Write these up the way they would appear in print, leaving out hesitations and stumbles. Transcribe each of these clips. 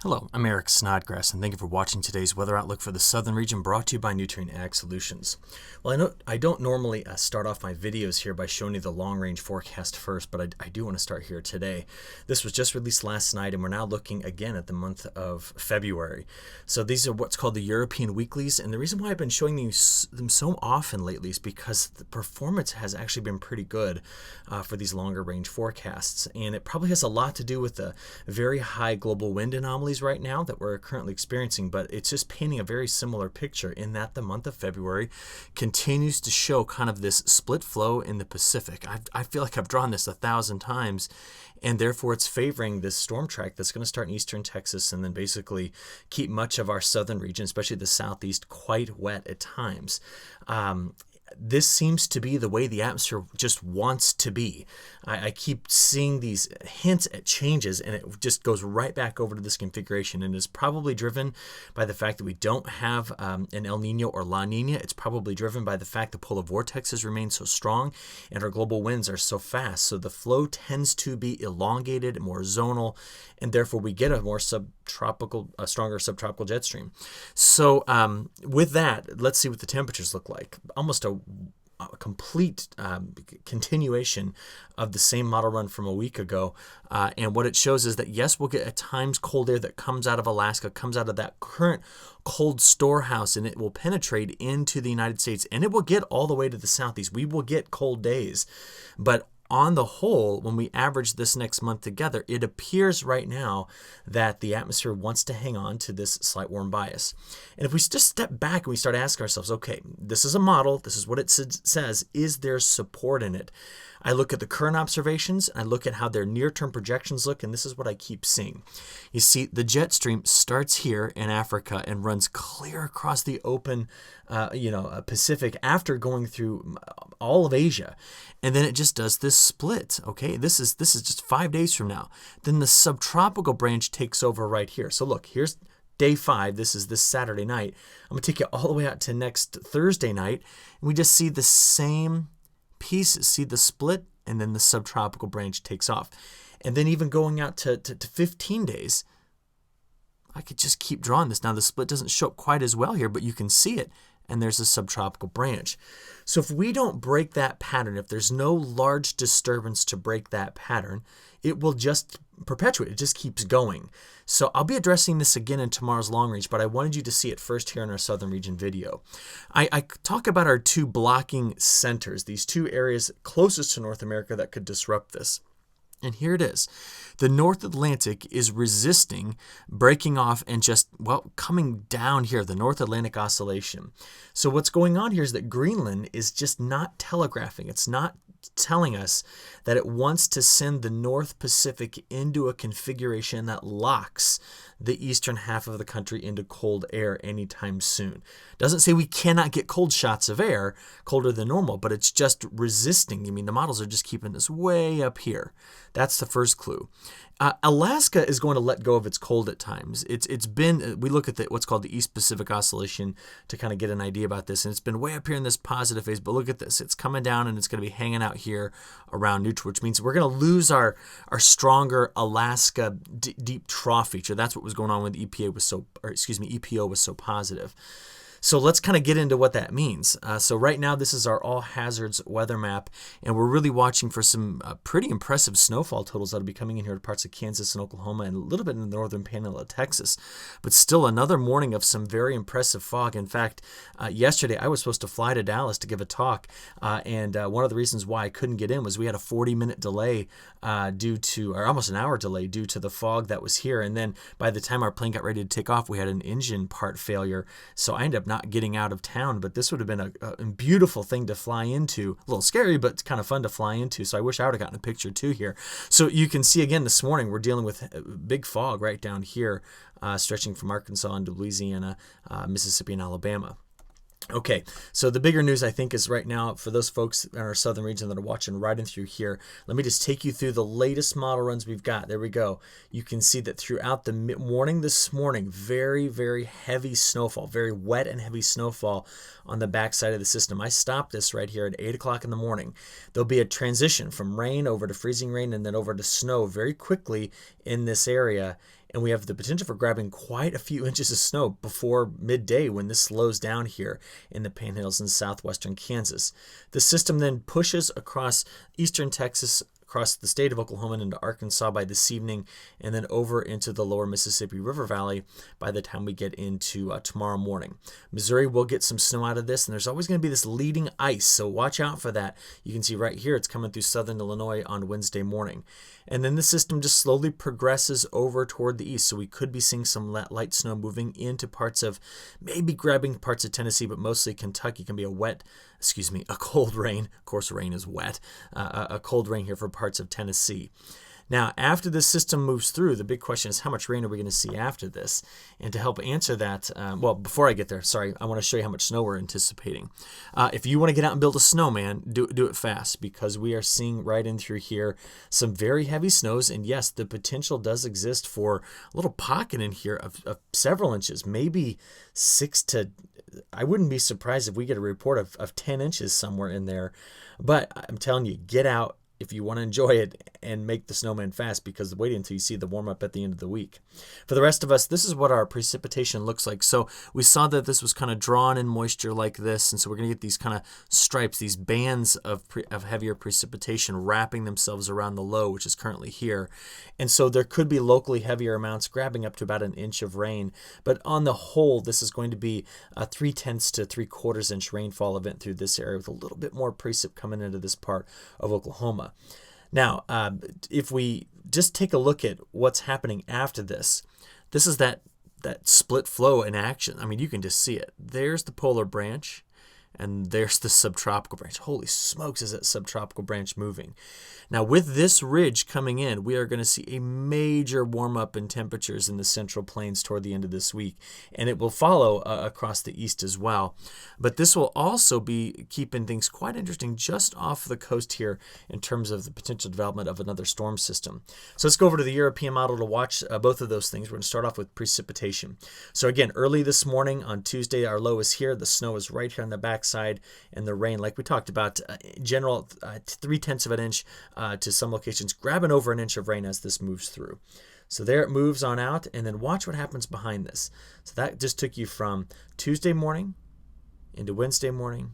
Hello, I'm Eric Snodgrass, and thank you for watching today's weather outlook for the southern region brought to you by Nutrien Ag Solutions. Well, I don't normally start off my videos here by showing you the long-range forecast first, but I do want to start here today. This was just released last night, and we're now looking again at the month of February. So these are what's called the European weeklies, and the reason why I've been showing them so often lately is because the performance has actually been pretty good for these longer-range forecasts, and it probably has a lot to do with the very high global wind anomalies right now that we're currently experiencing, but it's just painting a very similar picture in that the month of February continues to show kind of this split flow in the Pacific. I feel like I've drawn this 1,000 times, and therefore it's favoring this storm track that's going to start in eastern Texas and then basically keep much of our southern region, especially the southeast, quite wet at times. This seems to be the way the atmosphere just wants to be. I keep seeing these hints at changes, and it just goes right back over to this configuration, and is probably driven by the fact that we don't have an El Nino or La Nina. It's probably driven by the fact the polar vortexes remain so strong and our global winds are so fast. So the flow tends to be elongated, more zonal, and therefore we get a more stronger subtropical jet stream. So with that, let's see what the temperatures look like. Almost a complete continuation of the same model run from a week ago. And what it shows is that, yes, we'll get at times cold air that comes out of Alaska, comes out of that current cold storehouse, and it will penetrate into the United States, and it will get all the way to the southeast. We will get cold days. But on the whole, when we average this next month together, it appears right now that the atmosphere wants to hang on to this slight warm bias. And if we just step back and we start asking ourselves, okay, this is a model, this is what it says, is there support in it? I look at the current observations, I look at how their near-term projections look, and this is what I keep seeing. You see, the jet stream starts here in Africa and runs clear across the open Pacific after going through all of Asia. And then it just does this split, okay? This is just 5 days from now. Then the subtropical branch takes over right here. So look, here's day 5. This is this Saturday night. I'm going to take you all the way out to next Thursday night, and we just see the same pieces. See the split, and then the subtropical branch takes off. And then even going out to 15 days, I could just keep drawing this. Now the split doesn't show up quite as well here, but you can see it, and there's a subtropical branch. So if we don't break that pattern, if there's no large disturbance to break that pattern, it will just perpetuate. It just keeps going. So I'll be addressing this again in tomorrow's long range, but I wanted you to see it first here in our southern region video. I talk about our two blocking centers, these two areas closest to North America that could disrupt this. And here it is. The North Atlantic is resisting breaking off and just, well, coming down here, the North Atlantic Oscillation. So what's going on here is that Greenland is just not telegraphing. It's not telling us that it wants to send the North Pacific into a configuration that locks the eastern half of the country into cold air anytime soon. Doesn't say we cannot get cold shots of air, colder than normal, but it's just resisting. I mean, the models are just keeping this way up here. That's the first clue. Alaska is going to let go of its cold at times. It's been, we look at what's called the East Pacific Oscillation to kind of get an idea about this, and it's been way up here in this positive phase, but look at this. It's coming down, and it's going to be hanging out here around neutral, which means we're going to lose our stronger Alaska deep trough feature. That's what was going on when the EPO was so positive. So let's kind of get into what that means. So right now, this is our all hazards weather map, and we're really watching for some pretty impressive snowfall totals that'll be coming in here to parts of Kansas and Oklahoma and a little bit in the northern panhandle of Texas. But still another morning of some very impressive fog. In fact, yesterday I was supposed to fly to Dallas to give a talk, and one of the reasons why I couldn't get in was we had a 40-minute delay or almost an hour delay due to the fog that was here. And then by the time our plane got ready to take off, we had an engine part failure. So I ended up not getting out of town, but this would have been a beautiful thing to fly into. A little scary, but it's kind of fun to fly into. So I wish I would have gotten a picture too here. So you can see again this morning we're dealing with big fog right down here, stretching from Arkansas into Louisiana, Mississippi, and Alabama. Okay, so the bigger news I think is right now for those folks in our southern region that are watching right in through here, let me just take you through the latest model runs we've got. There we go. You can see that throughout the morning this morning, very, very heavy snowfall, very wet and heavy snowfall on the backside of the system. I stopped this right here at 8 o'clock in the morning. There'll be a transition from rain over to freezing rain and then over to snow very quickly in this area. And we have the potential for grabbing quite a few inches of snow before midday when this slows down here in the Panhandles and southwestern Kansas. The system then pushes across eastern Texas, across the state of Oklahoma and into Arkansas by this evening, and then over into the lower Mississippi River Valley by the time we get into tomorrow morning. Missouri will get some snow out of this, and there's always going to be this leading ice, so watch out for that. You can see right here it's coming through southern Illinois on Wednesday morning. And then the system just slowly progresses over toward the east, so we could be seeing some light snow moving into parts of, maybe grabbing parts of Tennessee, but mostly Kentucky. Can be a cold rain. Of course, rain is wet. A cold rain here for parts of Tennessee. Now, after this system moves through, the big question is how much rain are we going to see after this? And to help answer that, well, before I get there, sorry, I want to show you how much snow we're anticipating. If you want to get out and build a snowman, do it fast, because we are seeing right in through here some very heavy snows. And yes, the potential does exist for a little pocket in here of several inches, maybe 6 to, I wouldn't be surprised if we get a report of 10 inches somewhere in there. But I'm telling you, get out if you want to enjoy it and make the snowman fast, because wait until you see the warm up at the end of the week. For the rest of us, this is what our precipitation looks like. So we saw that this was kind of drawn in moisture like this, and so we're going to get these kind of stripes, these bands of heavier precipitation wrapping themselves around the low, which is currently here. And so there could be locally heavier amounts grabbing up to about an inch of rain. But on the whole, this is going to be a 0.3 to 0.75 inch rainfall event through this area, with a little bit more precip coming into this part of Oklahoma. Now, if we just take a look at what's happening after this, this is that split flow in action. I mean, you can just see it. There's the polar branch, and there's the subtropical branch. Holy smokes, is that subtropical branch moving. Now, with this ridge coming in, we are going to see a major warm-up in temperatures in the Central Plains toward the end of this week, and it will follow across the east as well. But this will also be keeping things quite interesting just off the coast here in terms of the potential development of another storm system. So let's go over to the European model to watch both of those things. We're going to start off with precipitation. So again, early this morning on Tuesday, our low is here. The snow is right here on the backside, and the rain, like we talked about, general 0.3 of an inch to some locations, grabbing over an inch of rain as this moves through. So there it moves on out, and then watch what happens behind this. So that just took you from Tuesday morning into Wednesday morning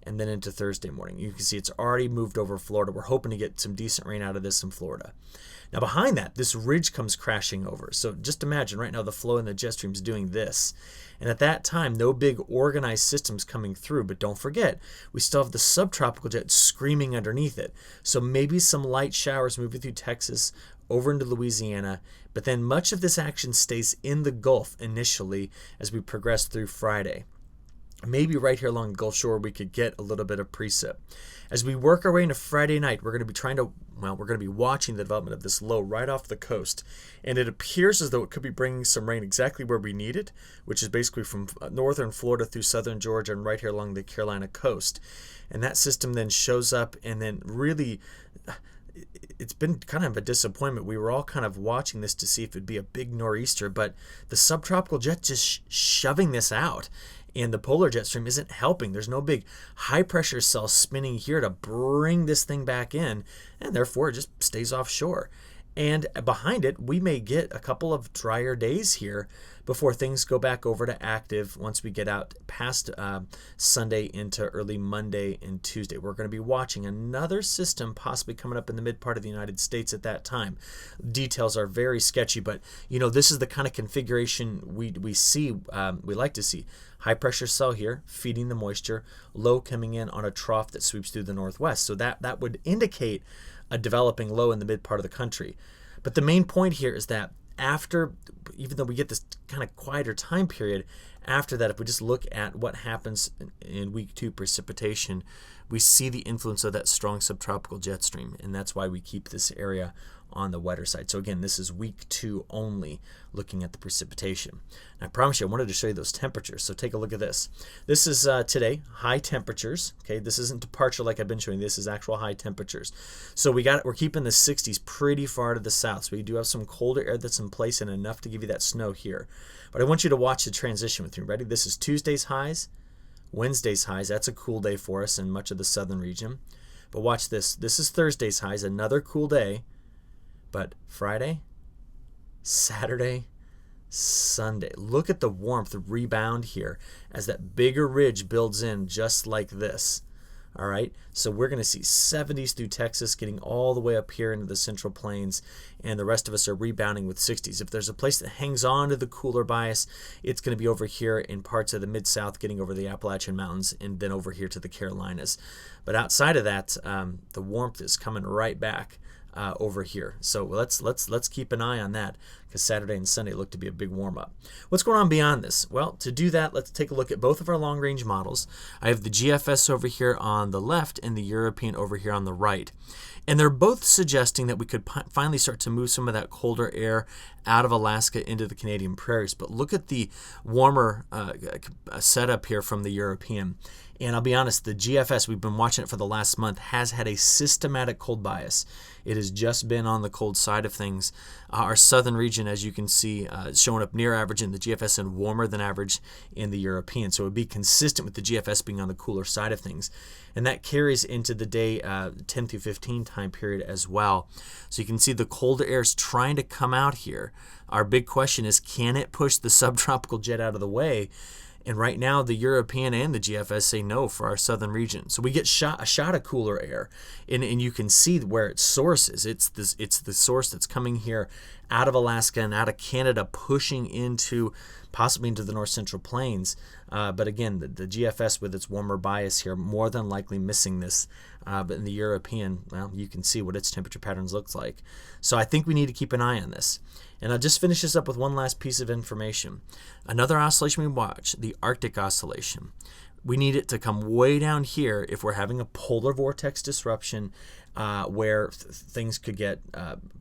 and then into Thursday morning. You can see it's already moved over Florida. We're hoping to get some decent rain out of this in Florida. Now behind that, this ridge comes crashing over. So just imagine right now the flow in the jet stream is doing this. And at that time, no big organized systems coming through. But don't forget, we still have the subtropical jet screaming underneath it. So maybe some light showers moving through Texas, over into Louisiana. But then much of this action stays in the Gulf initially as we progress through Friday. Maybe right here along the Gulf Shore, we could get a little bit of precip. As we work our way into Friday night, we're going to be watching the development of this low right off the coast. And it appears as though it could be bringing some rain exactly where we need it, which is basically from northern Florida through southern Georgia and right here along the Carolina coast. And that system then shows up, and then really, it's been kind of a disappointment. We were all kind of watching this to see if it'd be a big nor'easter, but the subtropical jet just shoving this out. And the polar jet stream isn't helping. There's no big high pressure cell spinning here to bring this thing back in, and therefore it just stays offshore. And behind it, we may get a couple of drier days here before things go back over to active once we get out past Sunday into early Monday and Tuesday. We're going to be watching another system possibly coming up in the mid part of the United States at that time. Details are very sketchy, but this is the kind of configuration we see, we like to see. High pressure cell here feeding the moisture, low coming in on a trough that sweeps through the northwest. So that would indicate a developing low in the mid part of the country. But the main point here is that after, even though we get this kind of quieter time period, after that, if we just look at what happens in week 2 precipitation, we see the influence of that strong subtropical jet stream, and that's why we keep this area on the wetter side. So again, this is week 2 only, looking at the precipitation. And I promise you, I wanted to show you those temperatures. So take a look at this. This is today, high temperatures. Okay, this isn't departure like I've been showing. This is actual high temperatures. So we're keeping the 60s pretty far to the south. So we do have some colder air that's in place and enough to give you that snow here. But I want you to watch the transition with me. Ready? This is Tuesday's highs, Wednesday's highs. That's a cool day for us in much of the southern region. But watch this. This is Thursday's highs, another cool day. But Friday, Saturday, Sunday. Look at the warmth rebound here as that bigger ridge builds in just like this. All right, so we're going to see 70s through Texas, getting all the way up here into the Central Plains, and the rest of us are rebounding with 60s. If there's a place that hangs on to the cooler bias, it's going to be over here in parts of the Mid-South, getting over the Appalachian Mountains, and then over here to the Carolinas. But outside of that, the warmth is coming right back over here. So let's keep an eye on that, because Saturday and Sunday look to be a big warm-up. What's going on beyond this? Well, to do that, let's take a look at both of our long-range models. I have the GFS over here on the left and the European over here on the right. And they're both suggesting that we could finally start to move some of that colder air out of Alaska into the Canadian prairies. But look at the warmer setup here from the European. And I'll be honest, the GFS, we've been watching it for the last month, has had a systematic cold bias. It has just been on the cold side of things. Our southern region, as you can see, showing up near average in the GFS and warmer than average in the European. So it would be consistent with the GFS being on the cooler side of things. And that carries into the day 10 through 15 time period as well. So you can see the colder air is trying to come out here. Our big question is, can it push the subtropical jet out of the way? And right now, the European and the GFS say no for our southern region. So we get a shot of cooler air, and you can see where its source is. It's the source that's coming here out of Alaska and out of Canada, pushing into possibly into the north central plains. But again, the GFS with its warmer bias here, more than likely missing this. But in the European, well, you can see what its temperature patterns looks like. So I think we need to keep an eye on this. And I'll just finish this up with one last piece of information. Another oscillation we watch, the Arctic oscillation. We need it to come way down here if we're having a polar vortex disruption where things could get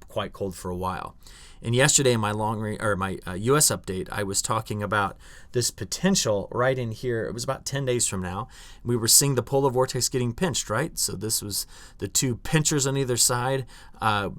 quite cold for a while. And yesterday in my US update, I was talking about this potential right in here. It was about 10 days from now. We were seeing the polar vortex getting pinched, right? So this was the two pinchers on either side,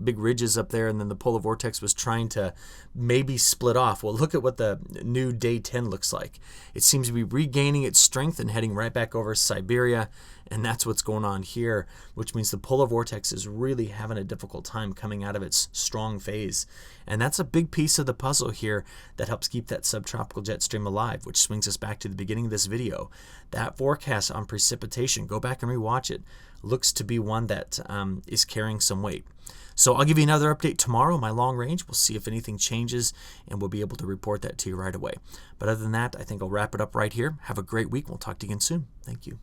big ridges up there, and then the polar vortex was trying to maybe split off. Well, look at what the new day 10 looks like. It seems to be regaining its strength and heading right back over Siberia, and that's what's going on here, which means the polar vortex is really having a difficult time coming out of its strong phase. And that's a big piece of the puzzle here that helps keep that subtropical jet stream alive, which swings us back to the beginning of this video. That forecast on precipitation, go back and rewatch it, looks to be one that is carrying some weight. So I'll give you another update tomorrow, my long range. We'll see if anything changes, and we'll be able to report that to you right away. But other than that, I think I'll wrap it up right here. Have a great week. We'll talk to you again soon. Thank you.